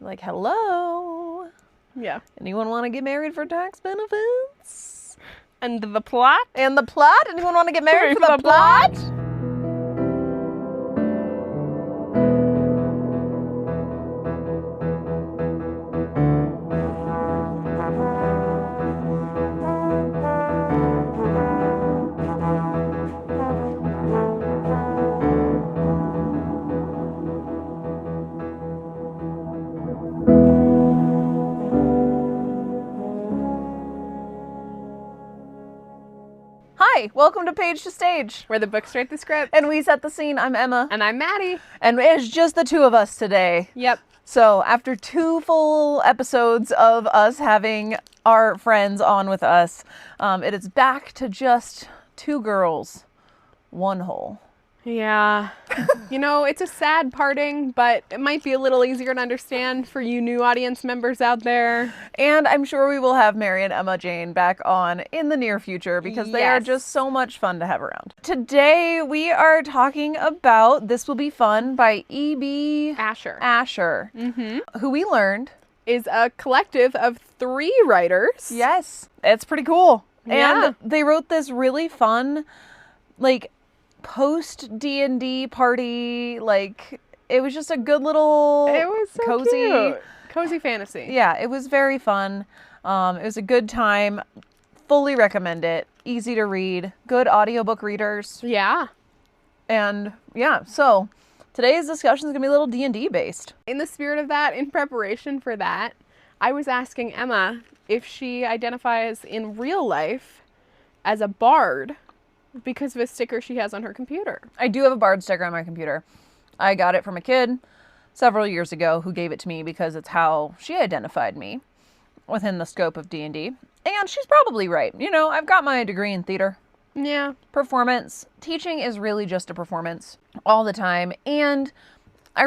Like, hello. Yeah. Anyone want to get married for tax benefits? And the plot? And the plot? Anyone want to get married for the plot? Hi, welcome to Page to Stage, Where the books write the script. and we set the scene. I'm Emma, And I'm Maddie. and it's just the two of us today. Yep. So after 2 full episodes of us having our friends on with us, it is back to just 2 girls, 1 hole. Yeah. You know, it's a sad parting, but it might be a little easier to understand for you new audience members out there. And I'm sure we will have Mary and Emma Jane back on in the near future because they are Yes. just so much fun to have around. Today we are talking about This Will Be Fun by E.B. Asher. who we learned. Is a collective of 3 writers. Yes, it's pretty cool. Yeah. And they wrote this really fun, like, post D&D party, like, it was just a good little It was so cozy cute. Cozy fantasy. Yeah, it was very fun. It was a good time. Fully recommend it. Easy to read. Good audiobook readers. Yeah. And yeah, so today's discussion is going to be a little D&D based. In the spirit of that, in preparation for that, I was asking Emma if she identifies in real life as a bard because of a sticker she has on her computer. I do have a bard sticker on my computer. I got it from a kid several years ago who gave it to me because it's how she identified me within the scope of D&D. And she's probably right. You know, I've got my degree in theater. Yeah. Performance. Teaching is really just a performance all the time. And I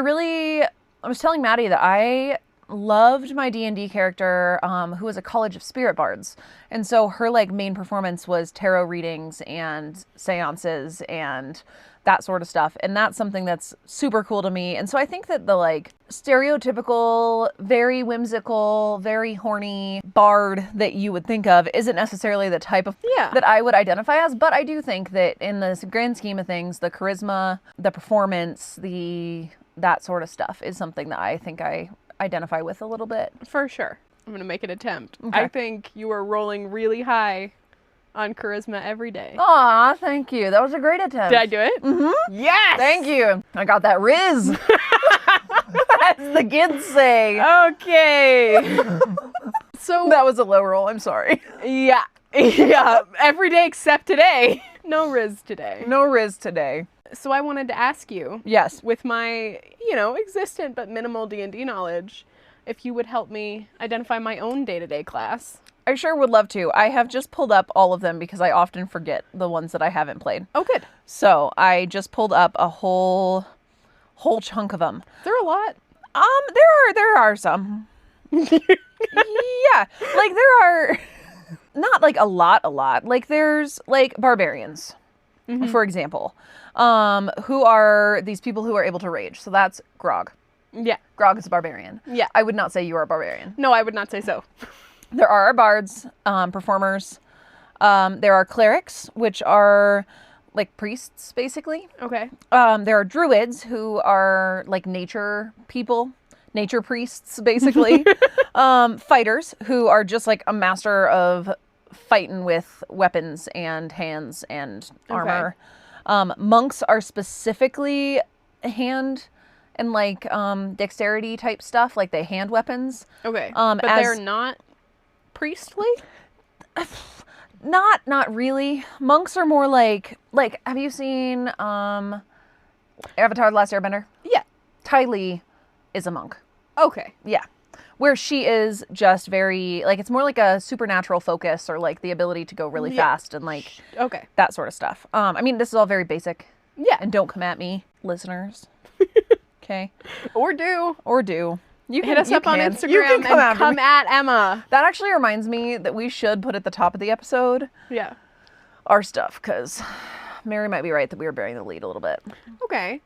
was telling Maddie that I loved my D&D character who was a college of spirit bards. And so her like main performance was tarot readings and seances and that sort of stuff. And that's something that's super cool to me. And so I think that the like stereotypical, very whimsical, very horny bard that you would think of isn't necessarily the type of that I would identify as. But I do think that in the grand scheme of things, the charisma, the performance, that sort of stuff is something that I think I identify with a little bit. For sure. I'm going to make an attempt. Okay. I think you are rolling really high on charisma every day. Aw, thank you. That was a great attempt. Did I do it? Mm-hmm. Yes! Thank you. I got that riz. As the kids say. Okay. So That was a low roll. I'm sorry. yeah. Yeah. Every day except today. No Riz today. No riz today. So I wanted to ask you, Yes. with my, existent but minimal D&D knowledge, if you would help me identify my own day-to-day class. I sure would love to. I have just pulled up all of them because I often forget the ones that I haven't played. Oh, good. So I just pulled up a whole chunk of them. Is there a lot? There are some. Yeah, like there are not like a lot. Like there's like barbarians, for example, who are these people who are able to rage. So that's Grog. Yeah. Grog is a barbarian. Yeah. I would not say you are a barbarian. No, I would not say so. There are bards, performers. There are clerics, which are like priests, basically. Okay. There are druids who are like nature people, nature priests, basically. Fighters who are just like a master of fighting with weapons and hands and armor. Monks are specifically hand and like dexterity type stuff, like they hand weapons. Okay. But they're not priestly? Not really. Monks are more like have you seen Avatar The Last Airbender? Yeah. Ty Lee is a monk. Okay. Yeah. Where she is just very, like, it's more like a supernatural focus or like the ability to go really fast and like Okay. that sort of stuff. I mean, this is all very basic. Yeah. And don't come at me, listeners. Okay. Or do. You Hit us up on can. Instagram You can and come me. at Emma. That actually reminds me that we should put at the top of the episode Yeah. our stuff, because Mary might be right that we were bearing the lead a little bit. Okay.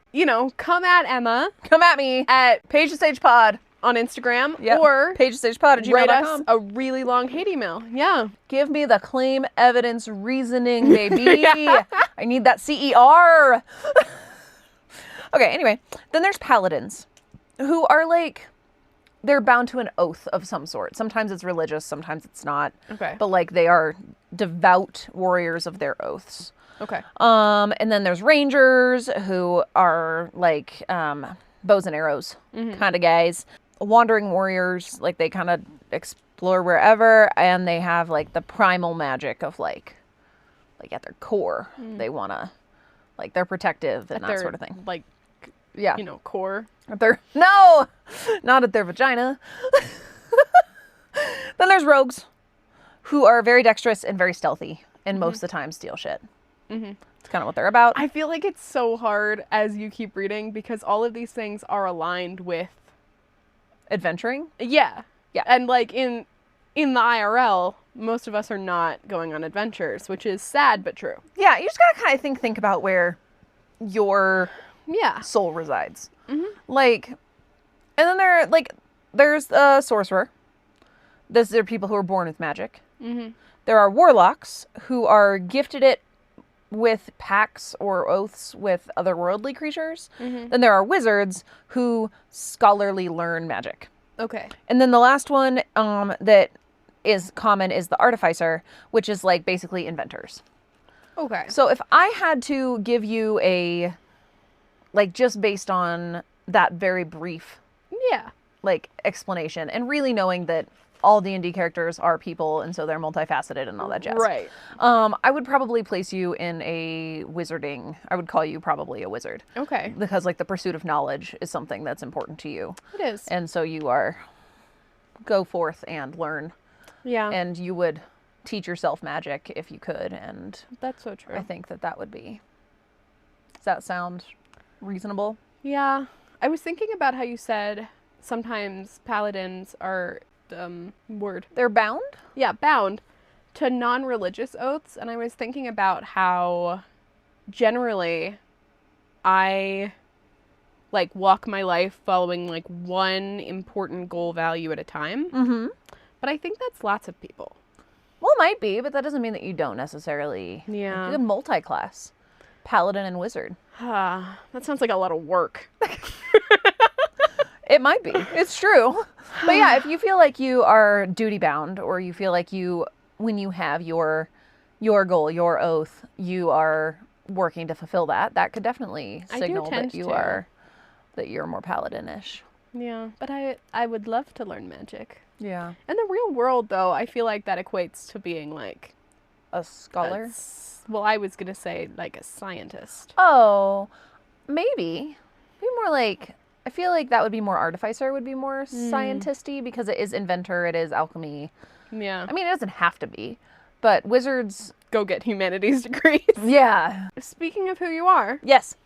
Come at Emma Come at me at Page to Stage Pod on Instagram, Yep. or pagestagepod@gmail.com. write us a really long hate email. Yeah. Give me the claim evidence reasoning, baby. I need that CER. Okay, anyway. Then there's paladins, who are like, they're bound to an oath of some sort. Sometimes it's religious, sometimes it's not. Okay. But like, they are devout warriors of their oaths. Okay. And then there's rangers, who are like bows and arrows kind of guys. Wandering warriors, like they kind of explore wherever, and they have like the primal magic of like at their core, they want to, like, they're protective and that sort of thing. Like, Yeah. core. No, not at their vagina. Then there's rogues, who are very dexterous and very stealthy, and most of the time steal shit. It's kind of what they're about. I feel like it's so hard as you keep reading, because all of these things are aligned with Adventuring. Yeah. Yeah. And like in the IRL, most of us are not going on adventures, which is sad but true. Yeah, you just gotta kind of think about where your Yeah. soul resides. Like, and then there's a sorcerer. These are people who are born with magic. There are warlocks, who are gifted it with pacts or oaths with otherworldly creatures. Then there are wizards, who scholarly learn magic. Okay. And then the last one that is common is the artificer, which is like basically inventors. Okay. So if I had to give you a, like, just based on that very brief, Yeah. like, explanation, and really knowing that all D&D characters are people, and so they're multifaceted and all that jazz. Right. I would probably place you in a wizarding. I would call you probably a wizard. Okay. Because, like, the pursuit of knowledge is something that's important to you. It is. And so you are, go forth and learn. Yeah. And you would teach yourself magic if you could. And That's so true. I think that would be, does that sound reasonable? Yeah. I was thinking about how you said sometimes paladins are They're bound? Yeah, bound to non-religious oaths, and I was thinking about how generally I like walk my life following like one important goal value at a time. But I think that's lots of people. Well, it might be, but that doesn't mean that you don't necessarily. Yeah. You have multi-class. Paladin and wizard. That sounds like a lot of work. It might be. It's true. But yeah, if you feel like you are duty bound, or you feel like when you have your goal, your oath, you are working to fulfill that could definitely signal that you're more paladin-ish. Yeah, but I would love to learn magic. Yeah. In the real world, though, I feel like that equates to being like A scholar? well, I was gonna say like a scientist. Oh, maybe. Maybe more like, I feel like that would be more artificer, would be more scientisty, because it is inventor, it is alchemy. Yeah. I mean, it doesn't have to be, but wizards. Go get humanities degrees. Yeah. Speaking of who you are, Yes.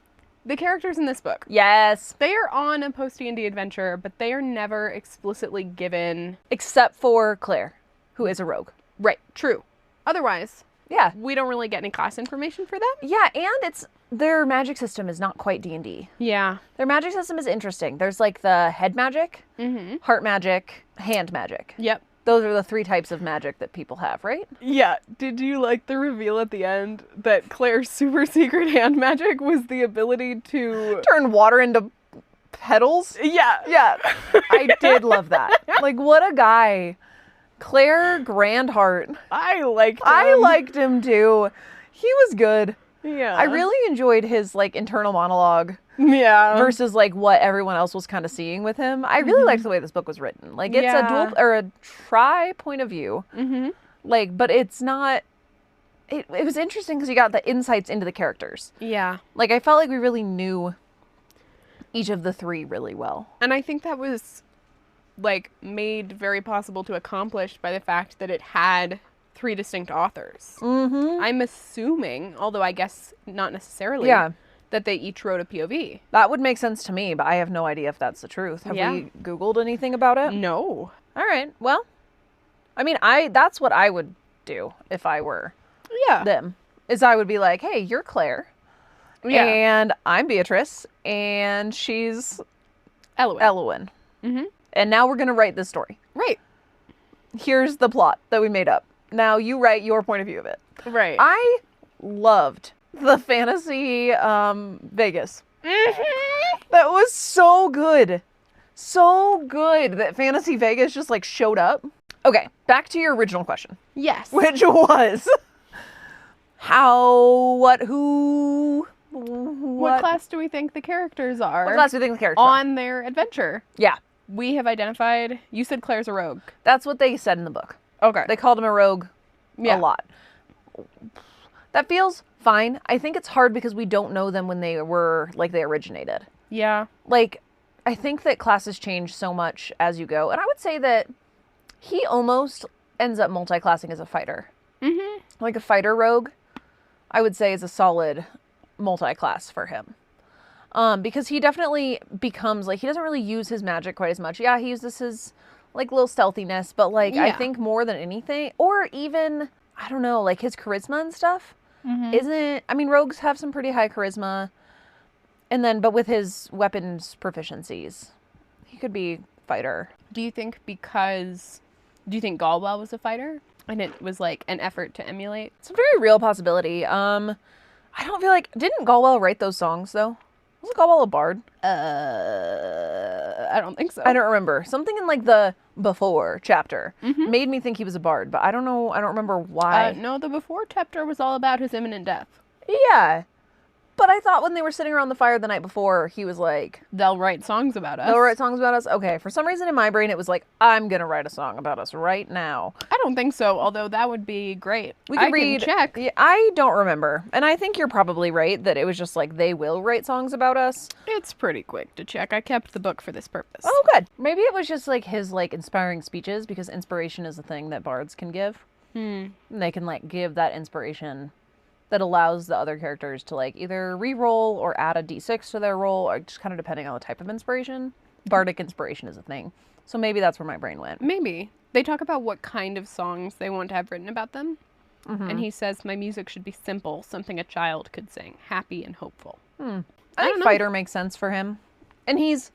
the characters in this book, Yes. they are on a post-D&D adventure, but they are never explicitly given. Except for Claire, who is a rogue. Right. True. Otherwise, Yeah. we don't really get any class information for them. Yeah, and their magic system is not quite D&D. Yeah. Their magic system is interesting. There's like the head magic, heart magic, hand magic. Yep. Those are the 3 types of magic that people have, right? Yeah. Did you like the reveal at the end that Claire's super secret hand magic was the ability to Turn water into petals? Yeah. Yeah. I did love that. Like, what a guy. Claire Grandheart. I liked him. I liked him too. He was good. Yeah. I really enjoyed his like internal monologue Yeah. versus like what everyone else was kind of seeing with him. I really liked the way this book was written. Like, it's a dual or a tri point of view. Like, but it's not. It was interesting because you got the insights into the characters. Yeah. Like, I felt like we really knew each of the 3 really well. And I think that was like made very possible to accomplish by the fact that it had 3 distinct authors. I'm assuming, although I guess not necessarily, Yeah. that they each wrote a POV. That would make sense to me, but I have no idea if that's the truth. Have Yeah. we Googled anything about it? No. All right. Well, I mean, that's what I would do if I were Yeah. them. Is I would be like, hey, you're Claire. Yeah. And I'm Beatrice. And she's Elowen. Elowen. And now we're going to write this story. Right. Here's the plot that we made up. Now you write your point of view of it. Right. I loved the fantasy Vegas. That was so good. So good that Fantasy Vegas just like showed up. Okay, back to your original question. Yes. Which was how, what, who, What class do we think the characters are? What class do you think the characters are? On their adventure? Yeah, We have identified. You said Claire's a rogue. that's what they said in the book. Okay. They called him a rogue Yeah. a lot. That feels fine. I think it's hard because we don't know them when they were, like, they originated. Yeah. Like, I think that classes change so much as you go. And I would say that he almost ends up multi-classing as a fighter. Mm-hmm. Like a fighter rogue, I would say is a solid multi-class for him. Because he definitely becomes, like, he doesn't really use his magic quite as much. Yeah, he uses his, like, little stealthiness, but, like, I Yeah. think more than anything, or even, I don't know, like, his charisma and stuff isn't, I mean, rogues have some pretty high charisma, and then, but with his weapons proficiencies, he could be fighter. Do you think Galwell was a fighter? And it was like an effort to emulate? It's a very real possibility. I don't feel like, didn't Galwell write those songs, though? Wasn't Galwell a bard? I don't think so. I don't remember. Something in, like, the before chapter made me think he was a bard, but I don't know. I don't remember why. No, the before chapter was all about his imminent death. Yeah. But I thought when they were sitting around the fire the night before, he was like, They'll write songs about us. they'll write songs about us? Okay. For some reason in my brain, it was like, I'm going to write a song about us right now. I don't think so, although that would be great. We I could read. can check. Yeah, I don't remember. And I think you're probably right that it was just like, they will write songs about us. It's pretty quick to check. I kept the book for this purpose. Oh, good. Maybe it was just like his like inspiring speeches, because inspiration is a thing that bards can give. And they can like give that inspiration that allows the other characters to like either re-roll or add a d6 to their roll, or just kind of depending on the type of inspiration. Bardic inspiration is a thing. So maybe that's where my brain went. Maybe. They talk about what kind of songs they want to have written about them. And he says, my music should be simple, something a child could sing, happy and hopeful. I don't think know. fighter makes sense for him. And he's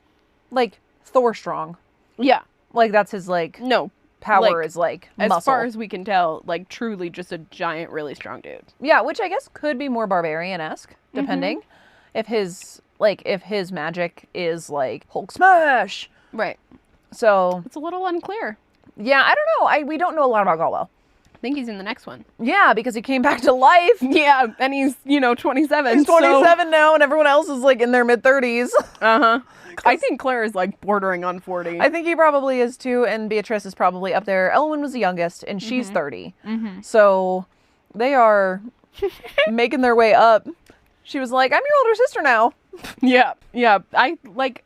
like Thor strong. Yeah. Like that's his like No. power like, is like As muscle. far as we can tell, like truly just a giant, really strong dude. Yeah, which I guess could be more barbarian-esque, depending. If his magic is like Hulk smash. Right. So It's a little unclear. yeah, I don't know. We don't know a lot about Galwell. I think he's in the next one. Yeah, because he came back to life. Yeah, and he's, 27. He's 27 now, and everyone else is like in their mid-30s. Uh-huh. I think Claire is like bordering on 40. I think he probably is too, and Beatrice is probably up there. Elwyn was the youngest, and she's 30. So they are making their way up. She was like, I'm your older sister now. Yeah. Yeah.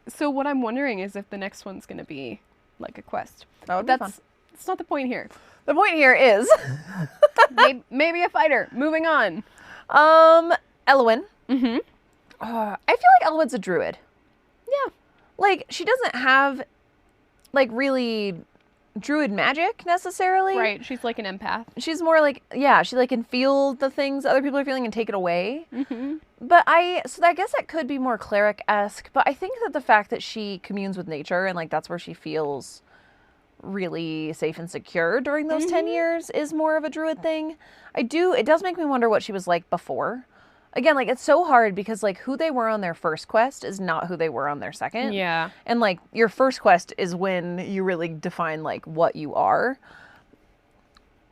So what I'm wondering is if the next one's going to be like a quest. That would be fun. That's not the point here. The point here is, Maybe a fighter. Moving on. Elwyn. Mm-hmm. I feel like Elwyn's a druid. Yeah. Like, she doesn't have, like, really druid magic, necessarily. Right. She's like an empath. She's more like, yeah, she, like, can feel the things other people are feeling and take it away. Mm-hmm. But I guess that could be more cleric-esque, but I think that the fact that she communes with nature and, like, that's where she feels really safe and secure during those 10 years is more of a druid thing. It does make me wonder what she was like before. Again, like, it's so hard because, like, who they were on their first quest is not who they were on their second. Yeah. And, like, your first quest is when you really define, like, what you are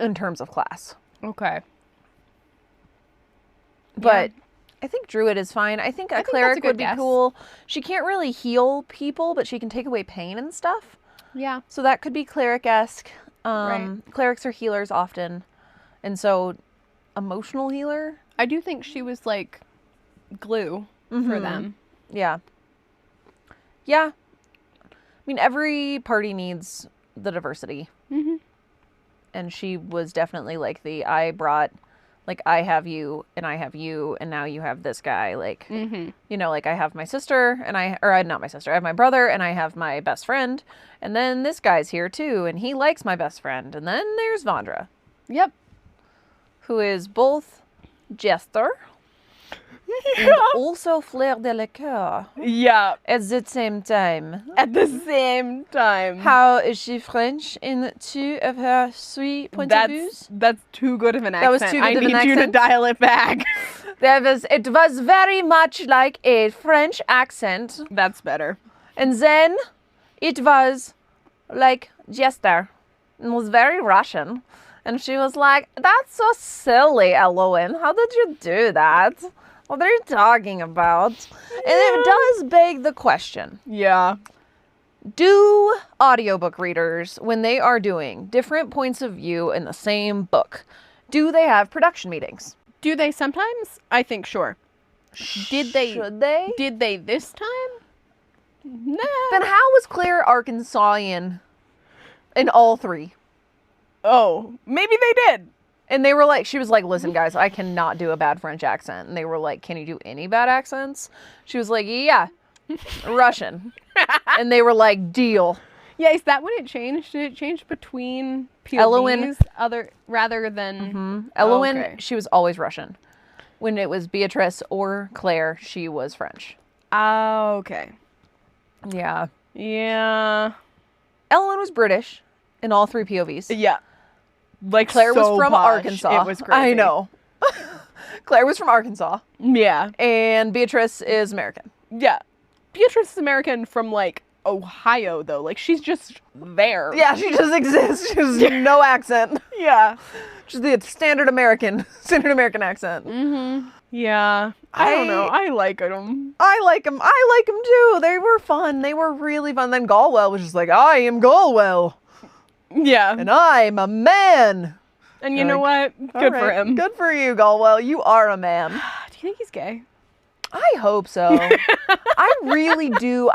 in terms of class. Okay. But I think druid is fine. I think a that's a cleric good would be guess. cool. She can't really heal people, but she can take away pain and stuff. Yeah. So that could be cleric-esque. Right. Clerics are healers often. And so emotional healer. I do think she was like glue for them. Yeah. Yeah. I mean, every party needs the diversity. Mm-hmm. And she was definitely like I brought, like, I have you, and now you have this guy. Like, you know, like, I have my sister, not my sister, I have my brother, and I have my best friend. And then this guy's here too, and he likes my best friend. And then there's Vandra, Yep. who is both Jester and also fleur de la coeur Yeah. at the same time. At the same time. How is she French in two of her three points of views? That's too good of an accent. was too good I of an need you to accent? dial it back. It was very much like a French accent. That's better. And then it was like jester. It was very Russian. And she was like, that's so silly, Elowen. How did you do that? What are you talking about? And it does beg the question. Yeah. Do audiobook readers, when they are doing different points of view in the same book, do they have production meetings? Do they sometimes? I think sure. Did they? Should they? Did they this time? No. Then how was Claire Arkansasian in all three? Oh, maybe they did. And they were like, she was like, listen, guys, I cannot do a bad French accent. And they were like, can you do any bad accents? She was like, yeah, Russian. And they were like, deal. Yeah, is that when it changed? Did it change between Elowen- POVs rather than... Elowen, Okay. she was always Russian. When it was Beatrice or Claire, she was French. Oh, okay. Yeah. Yeah. Elowen was British in all three POVs. Yeah. Like Claire was so from posh. Arkansas. It was crazy. I know. Claire was from Arkansas. Yeah. And Beatrice is American. Yeah. Beatrice is American from like Ohio though. Like she's just there. Yeah, she just exists. She has no accent. Yeah. Just the standard American accent. Mm-hmm. Yeah. I don't know. I like them. I like them. I like them too. They were fun. They were really fun. Then Galwell was just like, I am Galwell. Yeah. And I'm a man. And you know what? Good for him. Good for you, Galwell. You are a man. Do you think he's gay? I hope so. I really do.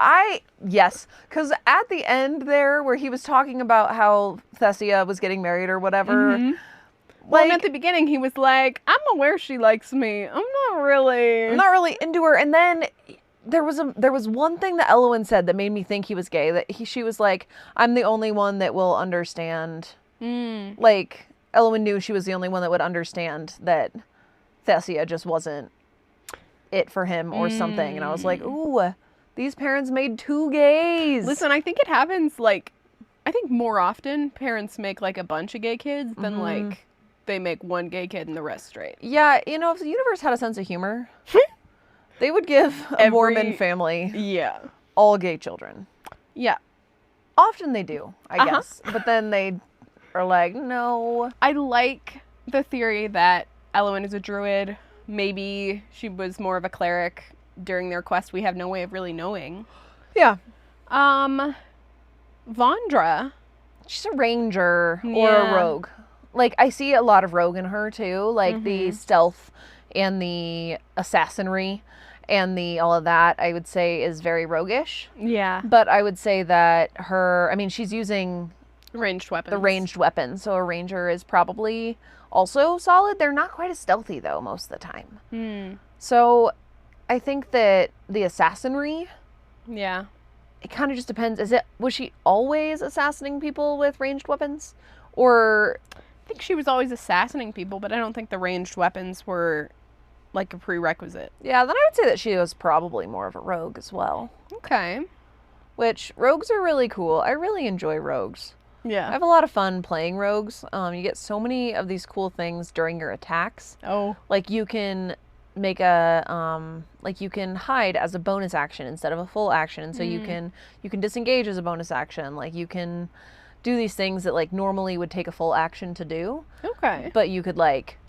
Yes. Because at the end there, where he was talking about how Thessia was getting married or whatever. Mm-hmm. Well, and Like, at the beginning, he was like, I'm aware she likes me. I'm not really. I'm not really into her. And then there was one thing that Elowen said that made me think he was gay. That she was like, I'm the only one that will understand. Mm. Like, Elowen knew she was the only one that would understand that Thessia just wasn't it for him or something. And I was like, ooh, these parents made two gays. Listen, I think it happens, like, I think more often parents make, like, a bunch of gay kids than, like, they make one gay kid and the rest straight. Yeah, you know, if the universe had a sense of humor, they would give a Mormon family Yeah. all gay children. Yeah. Often they do, I guess. But then they are like, no. I like the theory that Elowen is a druid. Maybe she was more of a cleric during their quest. We have no way of really knowing. Yeah. Vondra. She's a ranger or Yeah. a rogue. Like, I see a lot of rogue in her, too. Like, the stealth and the assassinry and the all of that, I would say, is very roguish. Yeah. But I would say that she's using Ranged weapons. the ranged weapon. So a ranger is probably also solid. They're not quite as stealthy, though, most of the time. Hmm. So I think that the assassinry, Yeah. it kind of just depends. Was she always assassinating people with ranged weapons? Or... I think she was always assassinating people, but I don't think the ranged weapons were like a prerequisite. Yeah, then I would say that she was probably more of a rogue as well. Okay. Which, rogues are really cool. I really enjoy rogues. I Yeah. have a lot of fun playing rogues. You get so many of these cool things during your attacks. Oh. Like, you can make you can hide as a bonus action instead of a full action. So you can disengage as a bonus action. Like, you can do these things that, like, normally would take a full action to do. Okay. But you could, like,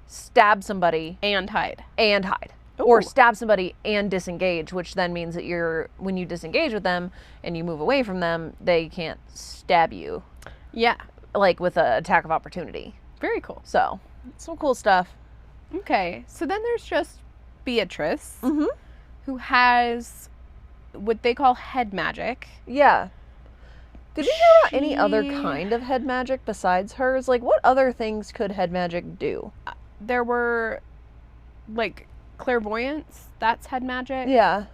stab somebody And hide. and hide. Ooh. Or stab somebody and disengage, which then means that when you disengage with them and you move away from them, they can't stab you, Yeah. like, with an attack of opportunity. Very cool. So, some cool stuff. Okay. So then there's just Beatrice, Mm-hmm. who has what they call head magic. Yeah. Did you hear about any other She- kind of head magic besides hers? Like, what other things could head magic do? There were, like, clairvoyance. That's head magic. Yeah.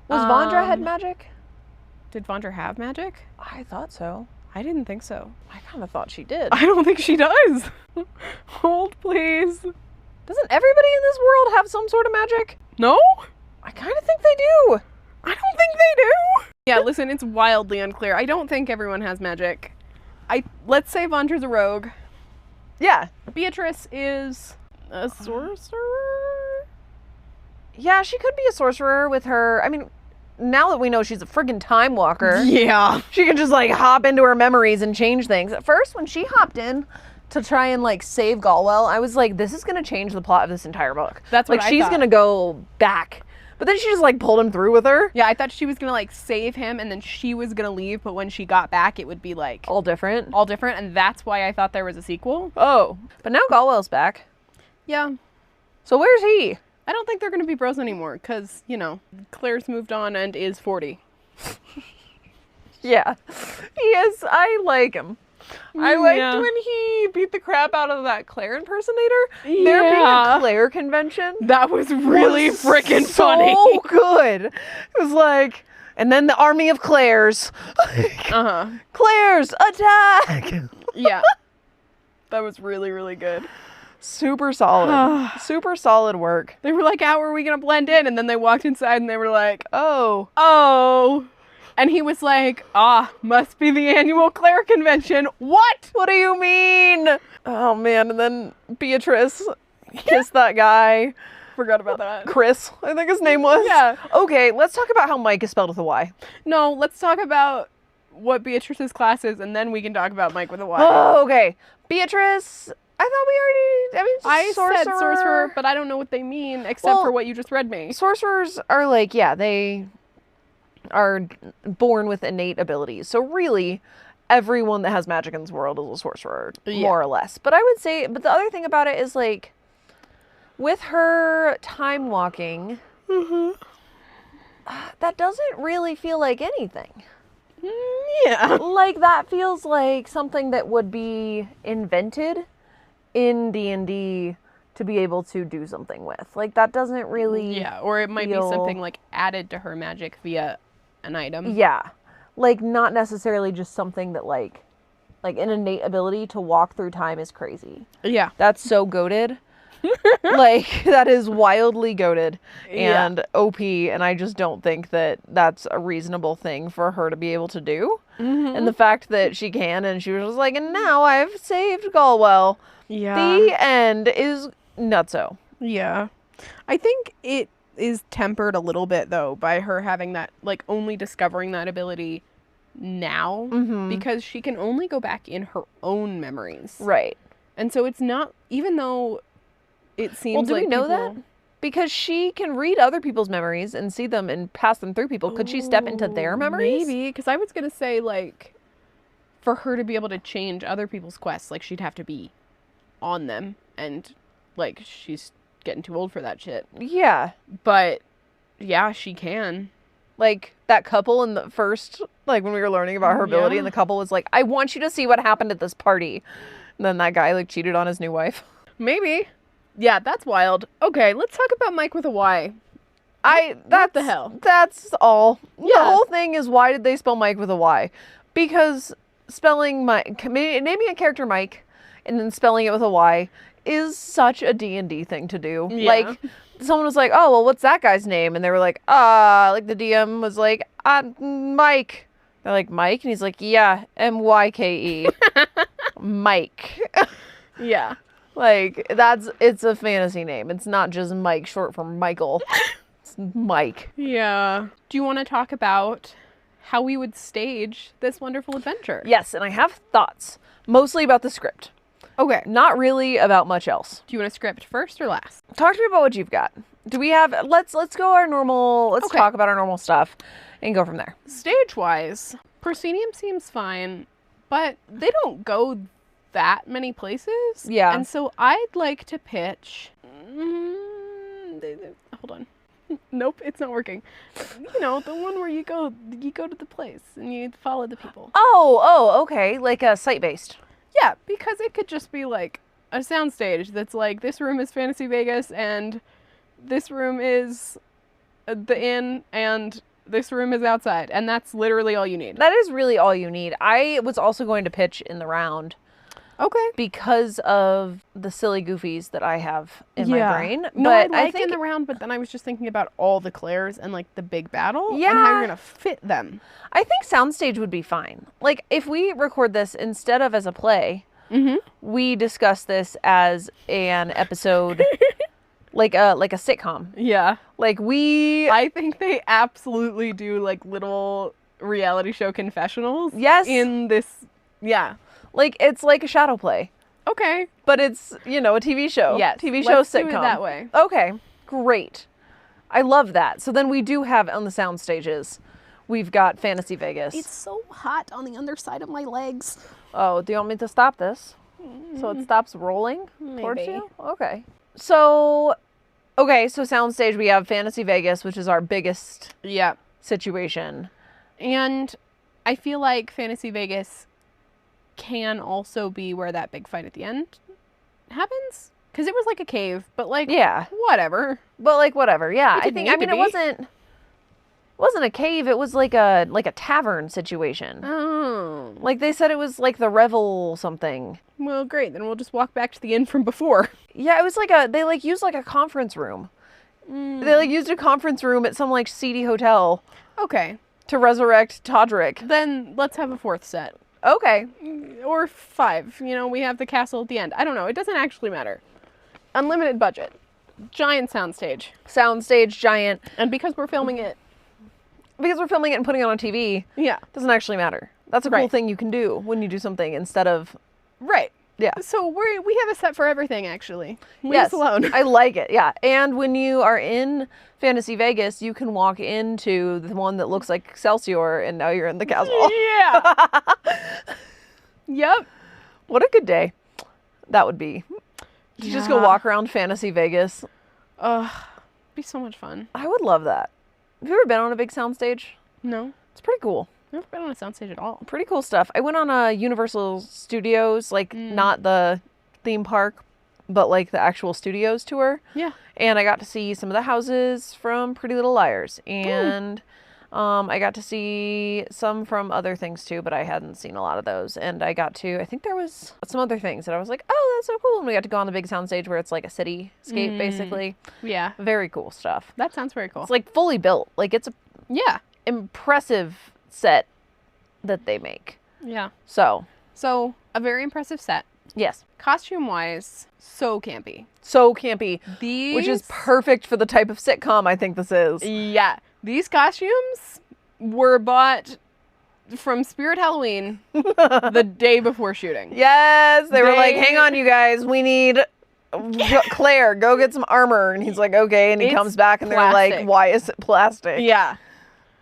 Was Vondra head Um, magic? Did Vondra have magic? I thought so. I didn't think so. I kind of thought she did. I don't think she does. Hold, please. Doesn't everybody in this world have some sort of magic? No? I kind of think they do. I don't think they do. Yeah, listen, it's wildly unclear. I don't think everyone has magic. Let's say Vondra's a rogue. Yeah. Beatrice is a sorcerer? Yeah, she could be a sorcerer with her. I mean, now that we know she's a friggin' time walker, Yeah. she can just like hop into her memories and change things. At first, when she hopped in to try and like save Galwell, I was like, this is gonna change the plot of this entire book. That's what like I she's thought. gonna go back. But then she just like pulled him through with her. Yeah, I thought she was gonna like save him and then she was gonna leave, but when she got back it would be like All different. all different, and that's why I thought there was a sequel. Oh. But now Galwell's back. Yeah. So where's he? I don't think they're gonna be bros anymore, because, you know, Claire's moved on and is 40. Yeah. He is. I like him. I liked Yeah. when he beat the crap out of that Claire impersonator. There being a Claire convention. That was really was freaking so funny. good. It was like, and then the army of Claires. Uh-huh. Claires, attack! Yeah. That was really, really good. Super solid. Super solid work. They were like, how are we gonna blend in? And then they walked inside and they were like, Oh. oh. And he was like, must be the annual Claire convention. What? What do you mean? Oh man, and then Beatrice kissed that guy. Forgot about that. Chris, I think his name was. Yeah. Okay, let's talk about how Mike is spelled with a Y. No, let's talk about what Beatrice's class is, and then we can talk about Mike with a Y. Oh, okay. Beatrice, I thought we already, I sorcerer. said sorcerer, but I don't know what they mean, except for what you just read me. Sorcerers are like, yeah, they are born with innate abilities. So really, everyone that has magic in this world is a sorcerer, more or less. But I would say, but the other thing about it is like, with her time walking, that doesn't really feel like anything. Yeah. Like that feels like something that would be invented in D&D to be able to do something with. Like that doesn't really Yeah, or it might be feel- something like added to her magic via an item. Yeah. Like not necessarily just something that like an innate ability to walk through time is crazy. Yeah. That's so goated. Like that is wildly goated Yeah. and OP, and I just don't think that that's a reasonable thing for her to be able to do. And the fact that she can, and she was just like, and now I've saved Galwell. Yeah. The end is nutso. Yeah. I think it is tempered a little bit though by her having that, like, only discovering that ability now, because she can only go back in her own memories. Right. And so it's not, even though it seems Well, do like we know people- that? Because she can read other people's memories and see them and pass them through people. Could she step into their memories? Maybe, because I was going to say, like, for her to be able to change other people's quests, like, she'd have to be on them, and, like, she's getting too old for that shit. Yeah. But, yeah, she can. Like that couple in the first, like when we were learning about her ability, Yeah. and the couple was like, I want you to see what happened at this party. And then that guy like cheated on his new wife. Maybe. Yeah, that's wild. Okay, let's talk about Mike with a Y. What the hell? That's all. The Yeah. whole thing is, why did they spell Mike with a Y? Because spelling Mike, naming a character Mike and then spelling it with a Y is such a D&D thing to do. Yeah. Like, someone was like, oh, well, what's that guy's name? And they were like, like the DM was like, Mike. They're like, Mike? And he's like, yeah, M-Y-K-E. Mike. Yeah. Like, it's a fantasy name. It's not just Mike, short for Michael. It's Mike. Yeah. Do you want to talk about how we would stage this wonderful adventure? Yes, and I have thoughts, mostly about the script. Okay. Not really about much else. Do you want to script first or last? Talk to me about what you've got. Do we have, let's go our normal, let's Okay. talk about our normal stuff and go from there. Stage-wise, Proscenium seems fine, but they don't go that many places. Yeah. And so I'd like to pitch... hold on. Nope, it's not working. You know, the one where you go to the place and you follow the people. Oh, okay. Like a site-based. Yeah, because it could just be like a soundstage that's like, this room is Fantasy Vegas and this room is the inn and this room is outside, and that's literally all you need. That is really all you need. I was also going to pitch in the round Okay. because of the silly goofies that I have in my brain. No, But I I like think in the round, but then I was just thinking about all the Claires and like the big battle and how Yeah. you're gonna fit them. I think soundstage would be fine. Like if we record this instead of as a play, Mm-hmm. we discuss this as an episode, like a sitcom. Yeah. Like we I think they absolutely do like little reality show confessionals. Yes. In this. Yeah. like it's like a shadow play, Okay. but it's a TV show. Yes. TV show Let's sitcom. do it that way. Okay, great. I love that. So then we do have on the sound stages, we've got Fantasy Vegas. It's so hot on the underside of my legs. Oh, do you want me to stop this? So it stops rolling towards Maybe. you? Okay. So soundstage, we have Fantasy Vegas, which is our biggest Yeah. situation. And I feel like Fantasy Vegas can also be where that big fight at the end happens. Because it was like a cave, but like, Yeah. whatever. But like whatever. Yeah. It I didn't think need to it wasn't a cave, it was like a tavern situation. Oh. Like they said it was like the Revel something. Well, great. Then we'll just walk back to the inn from before. Yeah, it was like they used like a conference room. They like used a conference room at some like seedy hotel Okay. to resurrect Todrick. Then let's have a fourth set. Okay. Or 5. We have the castle at the end. I don't know. It doesn't actually matter. Unlimited budget. Giant soundstage. Soundstage giant. And because we're filming it. Because we're filming it and putting it on TV, Yeah. doesn't actually matter. That's a cool Right. thing you can do when you do something instead of Right. yeah. So we have a set for everything, actually. Leave Yes, us alone. I like it. Yeah, and when you are in Fantasy Vegas, you can walk into the one that looks like Excelsior, and now you're in the castle. Yeah. Yep. What a good day that would be. To just go Yeah. walk around Fantasy Vegas. Be so much fun. I would love that. Have you ever been on a big soundstage? No. It's pretty cool. I've never been on a soundstage at all. Pretty cool stuff. I went on a Universal Studios, like not the theme park, but like the actual studios tour. Yeah. And I got to see some of the houses from Pretty Little Liars. And I got to see some from other things too, but I hadn't seen a lot of those. And I think there was some other things that I was like, oh, that's so cool. And we got to go on the big soundstage where it's like a cityscape, basically. Yeah. Very cool stuff. That sounds very cool. It's like fully built. Like it's a Yeah. impressive set that they make. Yeah. So, So, a very impressive set. yes. Costume-wise, so campy. So campy. These... Which is perfect for the type of sitcom I think this is. Yeah. These costumes were bought from Spirit Halloween the day before shooting. Yes, they were They- like, hang on, you guys, we need Claire, go get some armor. And he's like, okay. And he It's comes back and they're plastic. like, why is it plastic? Yeah.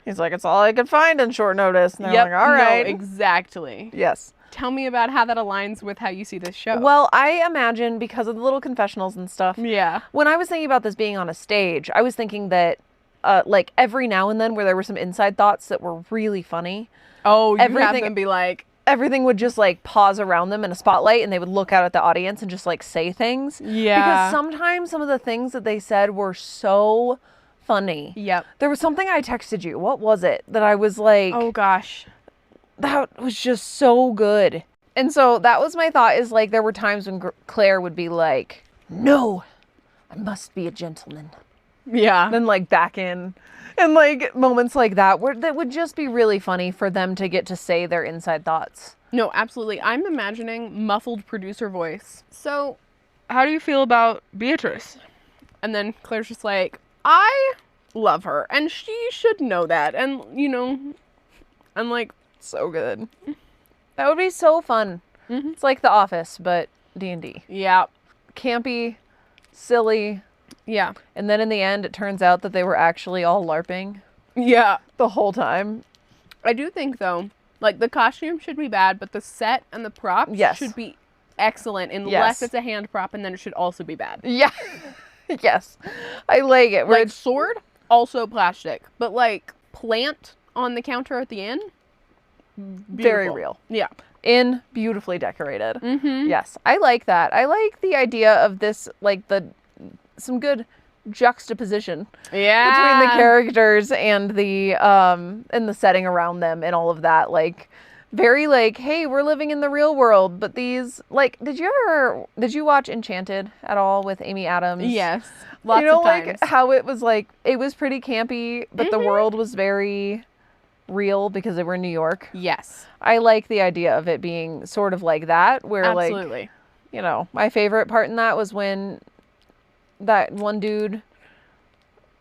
He's like, it's all I could find in short notice. And they're Yep. like, all right. No, exactly. Yes. Tell me about how that aligns with how you see this show. Well, I imagine because of the little confessionals and stuff, yeah. when I was thinking about this being on a stage, I was thinking that like every now and then where there were some inside thoughts that were really funny, Oh, you have Everything- them be like, everything would just like pause around them in a spotlight and they would look out at the audience and just like say things. yeah. Because sometimes some of the things that they said were so funny. Yep. There was something I texted you. What was it that I was like, Oh gosh. that was just so good. And so that was my thought is like there were times when Claire would be like, no, I must be a gentleman. Yeah. Then like back in. And like moments like that where that would just be really funny for them to get to say their inside thoughts. No, absolutely. I'm imagining muffled producer voice. So, how do you feel about Beatrice? And then Claire's just like, I love her, and she should know that. And, I'm like, So good. That would be so fun. Mhm. It's like The Office, but D&D. yeah, Campy, silly, yeah, and then in the end it turns out that they were actually all LARPing yeah. the whole time. I do think, though, like, the costume should be bad, but the set and the props Yes. should be excellent, unless Yes. it's a hand prop, and then it should also be bad. Yeah. Yes. I like it. Where Like, it's sword, also plastic, but, like, plant on the counter at the end, very beautiful. real. Yeah. In beautifully decorated. Mm-hmm. Yes. I like that. I like the idea of this, like some good juxtaposition between the characters and the setting around them and all of that. Like Very like, hey, we're living in the real world, but these like, did you watch Enchanted at all with Amy Adams? Yes, lots you know, of times. like how it was like it was pretty campy, but the world was very real because they were in New York. Yes, I like the idea of it being sort of like that, where absolutely. like, you know, my favorite part in that was when that one dude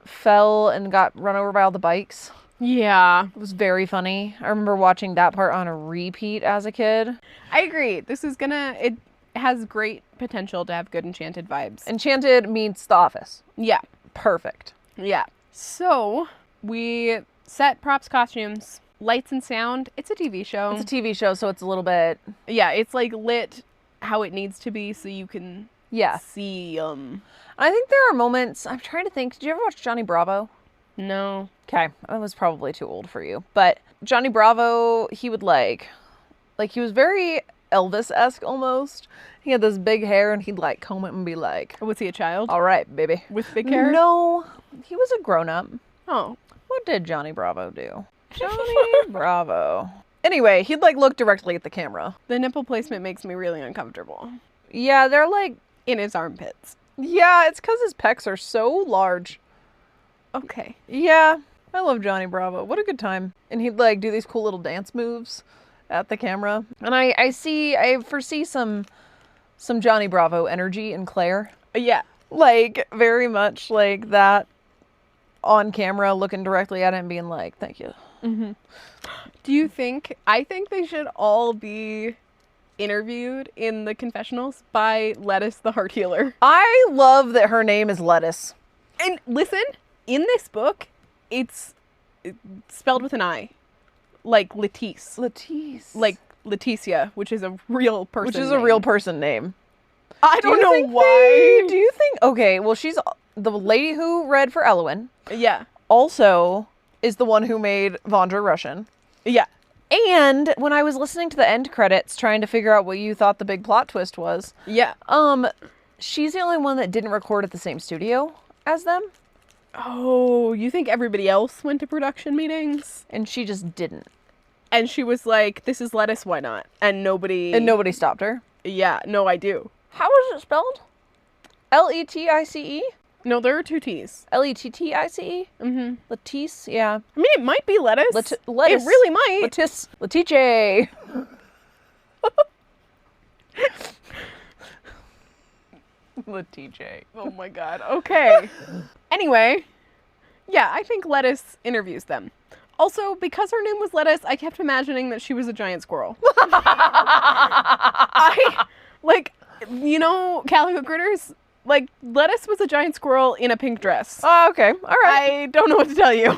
fell and got run over by all the bikes. Yeah, It was very funny. I remember watching that part on a repeat as a kid. I agree. It has great potential to have good Enchanted vibes. Enchanted meets The Office. Yeah, Perfect. yeah. So we set props, costumes, lights and sound. It's a TV show. It's a TV show, so it's a little bit, Yeah, it's like lit how it needs to be so you can yeah. see I think there are moments, I'm trying to think, did you ever watch Johnny Bravo? No. Okay, I was probably too old for you. But Johnny Bravo, he would like he was very Elvis-esque almost. He had this big hair and he'd like comb it and be like, Was he a child? all right, baby. With big hair? No, he was a grown-up. Oh. What did Johnny Bravo do? Johnny Bravo. Anyway, he'd like look directly at the camera. The nipple placement makes me really uncomfortable. Yeah, they're like, In his armpits. yeah, it's because his pecs are so large. Okay. Yeah, I love Johnny Bravo. What a good time. And he'd like do these cool little dance moves at the camera. And I foresee some Johnny Bravo energy in Claire. Yeah. Like very much like that on camera, looking directly at it and being like, thank you. Do you think, I think they should all be interviewed in the confessionals by Lettuce the Heart Healer. I love that her name is Lettuce. And listen, in this book, it's spelled with an I. Like Lettice. Lettice. Like Leticia, which is a real person. Which is a real person name. I Do don't you know think why. do you think, okay, well, she's the lady who read for Elowen. Yeah. Also is the one who made Vondra Russian. Yeah. And when I was listening to the end credits trying to figure out what you thought the big plot twist was, Yeah. she's the only one that didn't record at the same studio as them, Oh, you think everybody else went to production meetings? and she just didn't. And she was like, this is Lettuce, why not? And nobody... And nobody stopped her. Yeah, no, I do. How is it spelled? Letice? No, there are two T's. Lettice? Mm-hmm. Lettice? Yeah. I mean, it might be lettuce. Lettuce. It really might. Lettice. Letice. Letice. Oh my god. Okay. Anyway, yeah, I think Lettuce interviews them. Also, because her name was Lettuce, I kept imagining that she was a giant squirrel. I, like, you know, Calico Critters? Like, Lettuce was a giant squirrel in a pink dress. Oh, okay. All right. I don't know what to tell you.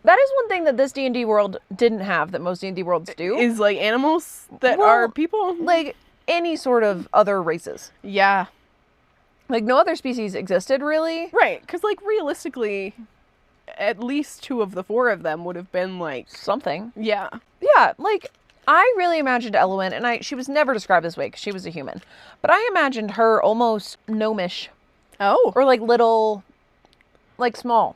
That is one thing that this D&D world didn't have that most D&D worlds do. Is, like, animals that Well, are people? Like, any sort of other races. Yeah. Like, no other species existed, really. Right, because, like, realistically, at least 2 of the 4 of them would have been, like... Something. Yeah. Yeah, like, I really imagined Elowen, and she was never described this way because she was a human. But I imagined her almost gnomish. Oh. Or, like, little, like, small.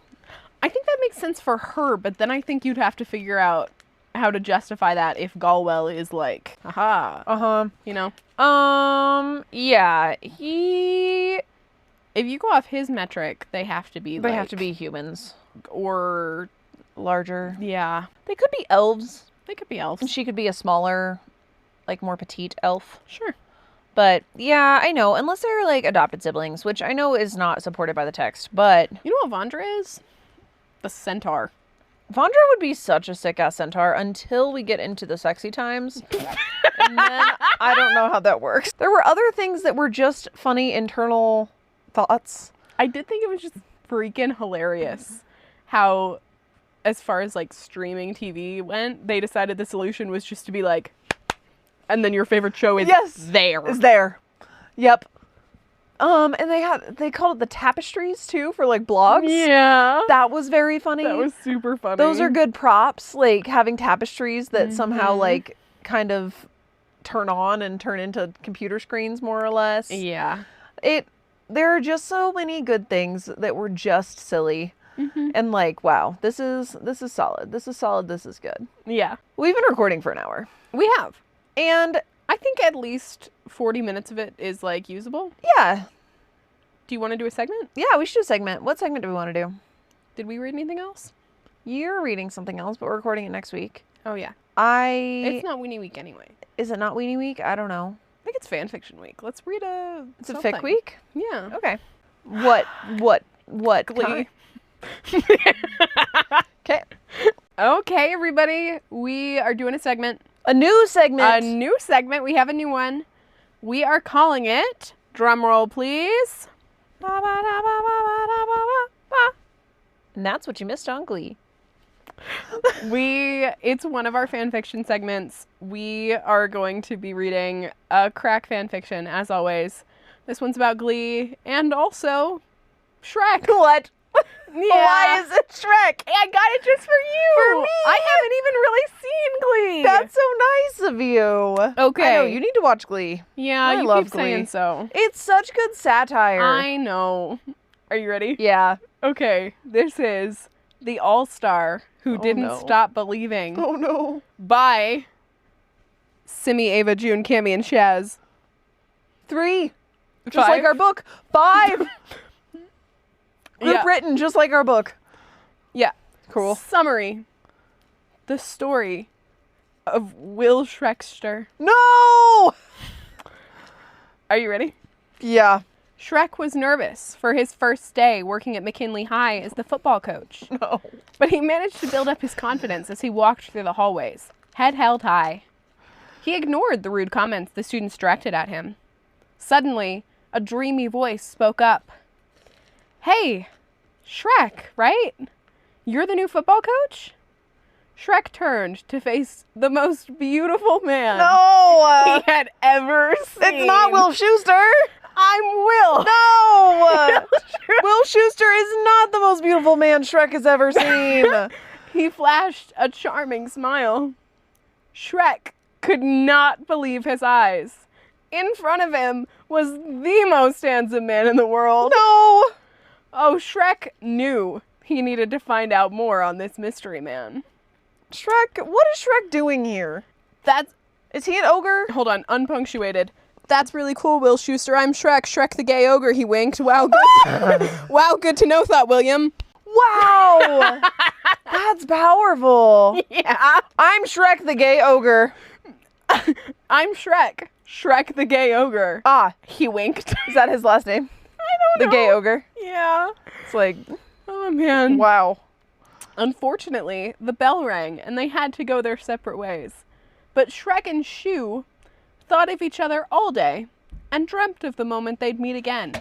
I think that makes sense for her, but then I think you'd have to figure out how to justify that if Galwell is like, haha, Uh-huh. you know? Yeah, If you go off his metric, they have to be they like... have to be humans. Or, Larger. yeah, They could be elves. they could be elves. And she could be a smaller, like, more petite elf. Sure. But, yeah, I know. Unless they're, like, adopted siblings, which I know is not supported by the text. But You know what Vondra is? The centaur. Vondra would be such a sick-ass centaur until we get into the sexy times. And then I don't know how that works. There were other things that were just funny internal thoughts. I did think it was just freaking hilarious how, as far as like streaming TV went, they decided the solution was just to be like, and then your favorite show is there. Is there. Yep. And they called it the tapestries too for like blogs. Yeah. That was very funny. That was super funny. Those are good props, like having tapestries that somehow like kind of turn on and turn into computer screens more or less. Yeah. There are just so many good things that were just silly. And like, wow, this is solid. This is solid. This is good. Yeah. We've been recording for an hour. We have. And I think at least 40 minutes of it is like usable. yeah. Do you want to do a segment? Yeah, we should do a segment. What segment do we want to do? Did we read anything else? You're reading something else, but we're recording it next week. Oh, yeah. It's not Weenie Week anyway. Is it not Weenie Week? I don't know. I think it's fan fiction week. Let's read It's a fic week? Yeah. Okay. What? Glee. Okay. Okay, everybody. We are doing a segment. A new segment. A new segment. We have a new one. We are calling it, drum roll please. And that's what you missed on Glee. It's one of our fan fiction segments. We are going to be reading a crack fan fiction, as always. This one's about Glee and also Shrek. What? Yeah. Why is it Shrek? I got it just for you. For me? I haven't even really seen Glee. That's so nice of you. Okay. I know, you need to watch Glee. Yeah, I you love keep Glee. saying so. It's such good satire. I know. Are you ready? Yeah. Okay, this is The All-Star Who Oh, Didn't no. Stop Believing Oh no. by Simi, Ava, June, Cammy, and Shaz. 3. Just 5. like our book. 5. Group Yeah. written just like our book. Yeah. Cool. Summary. The story of Will Shrekster. No! Are you ready? Yeah. Shrek was nervous for his first day working at McKinley High as the football coach. No. But he managed to build up his confidence as he walked through the hallways, head held high. He ignored the rude comments the students directed at him. Suddenly, a dreamy voice spoke up. Hey, Shrek, right? You're the new football coach? Shrek turned to face the most beautiful man No! he had ever seen. It's not Will Schuester! I'm Will. No! Will Schuester is not the most beautiful man Shrek has ever seen. He flashed a charming smile. Shrek could not believe his eyes. In front of him was the most handsome man in the world. No! Oh, Shrek knew he needed to find out more on this mystery man. Shrek, what is Shrek doing here? Is he an ogre? Hold on, unpunctuated. That's really cool, Will Schuester. I'm Shrek. Shrek the gay ogre, he winked. Wow, good. Wow, good to know, thought William. Wow! That's powerful. Yeah. I'm Shrek the gay ogre. I'm Shrek. Shrek the gay ogre. Ah, He winked. is that his last name? I don't The know. gay ogre. Yeah. It's like, Oh, man. wow. Unfortunately, the bell rang and they had to go their separate ways. But Shrek and Shoo thought of each other all day and dreamt of the moment they'd meet again.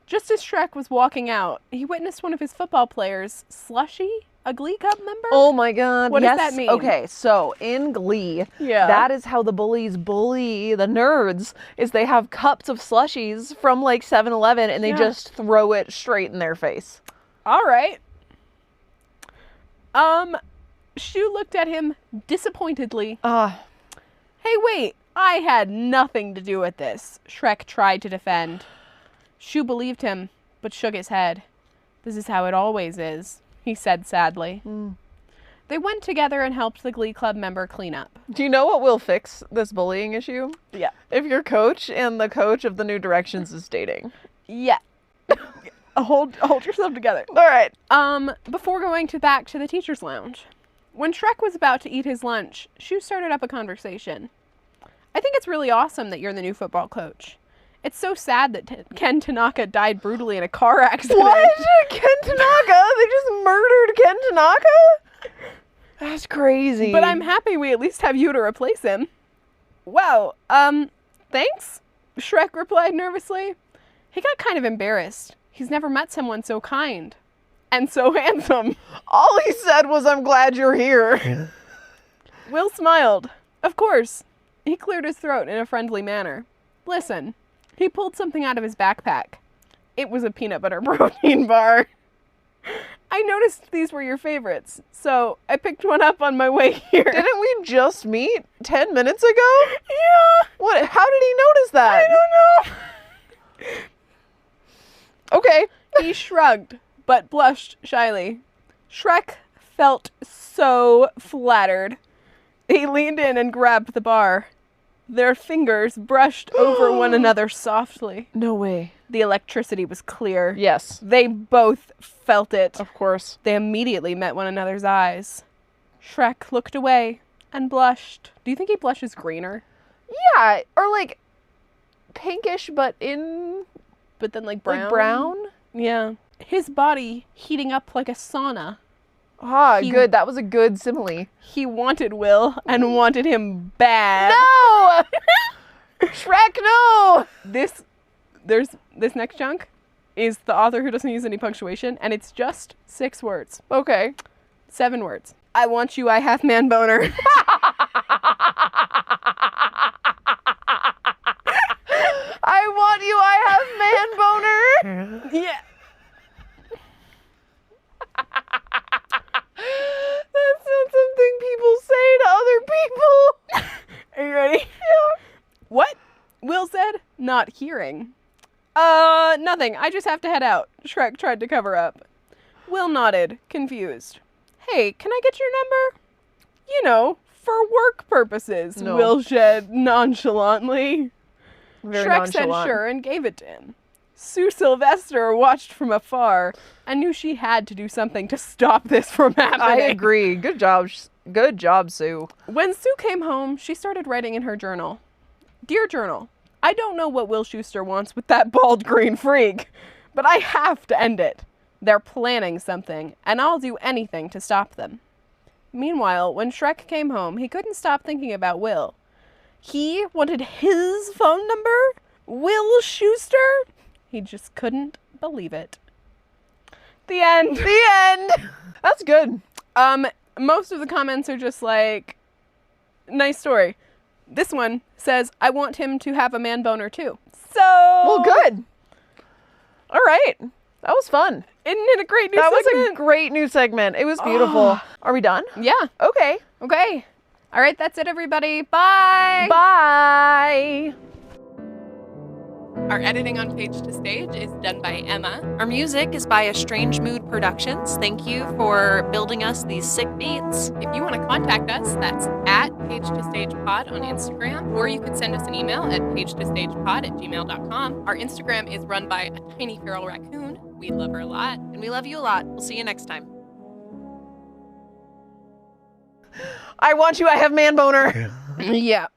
Just as Shrek was walking out, he witnessed one of his football players, Slushy, a Glee Club member. Oh my god. What yes. does that mean? Okay, so in Glee, Yeah. that is how the bullies bully the nerds, is they have cups of slushies from like 7-Eleven and they Yeah. just throw it straight in their face. All right. Shoo looked at him disappointedly. Hey, wait, I had nothing to do with this, Shrek tried to defend. Shoo believed him, but shook his head. This is how it always is, he said sadly. They went together and helped the Glee Club member clean up. Do you know what will fix this bullying issue? Yeah. If your coach and the coach of the New Directions is dating. Yeah. Hold yourself together. All right. Before going back to the teacher's lounge, when Shrek was about to eat his lunch, Shoo started up a conversation. I think it's really awesome that you're the new football coach. It's so sad that Ken Tanaka died brutally in a car accident. What? Ken Tanaka? They just murdered Ken Tanaka? That's crazy. But I'm happy we at least have you to replace him. Wow, thanks? Shrek replied nervously. He got kind of embarrassed. He's never met someone so kind. And so handsome. All he said was, I'm glad you're here. Will smiled. Of course. He cleared his throat in a friendly manner. Listen. He pulled something out of his backpack. It was a peanut butter protein bar. I noticed these were your favorites, so I picked one up on my way here. Didn't we just meet 10 minutes ago? Yeah. What? How did he notice that? I don't know. Okay. He shrugged. but blushed shyly. Shrek felt so flattered. He leaned in and grabbed the bar. Their fingers brushed over one another softly. No way. The electricity was clear. Yes. They both felt it. Of course. They immediately met one another's eyes. Shrek looked away and blushed. Do you think he blushes greener? Yeah, or like pinkish, but in But then like brown? like brown. Yeah. His body heating up like a sauna. Ah, He- good. That was a good simile. He wanted Will and wanted him bad. No! Shrek, no! This next chunk is the author who doesn't use any punctuation, and it's just 6 words. Okay. 7 words. I want you, I have man boner. I want you, I have man boner. Yeah. That's not something people say to other people. Are you ready? Yeah. What? Will said, not hearing. Nothing. I just have to head out. Shrek tried to cover up. Will nodded, confused. Hey, can I get your number? You know, for work purposes, No. Will said nonchalantly. Very Shrek said nonchalant. sure and gave it to him. Sue Sylvester watched from afar and knew she had to do something to stop this from happening. I agree. Good job. Good job, Sue. When Sue came home, she started writing in her journal. Dear Journal, I don't know what Will Schuester wants with that bald green freak, but I have to end it. They're planning something, and I'll do anything to stop them. Meanwhile, when Shrek came home, he couldn't stop thinking about Will. He wanted his phone number? Will Schuester? He just couldn't believe it. The end. The end. That's good. Most of the comments are just like, nice story. This one says, I want him to have a man boner too. So. Well, good. All right. That was fun. Isn't it a great new That segment? was a great new segment. It was beautiful. Are we done? Yeah. Okay. Okay. All right. That's it, everybody. Bye. Bye. Our editing on Page to Stage is done by Emma. Our music is by A Strange Mood Productions. Thank you for building us these sick beats. If you want to contact us, that's at Page to Stage Pod on Instagram, or you could send us an email at pagetostagepod@gmail.com. Our Instagram is run by a tiny feral raccoon. We love her a lot. And we love you a lot. We'll see you next time. I want you. I have man boner. Yeah.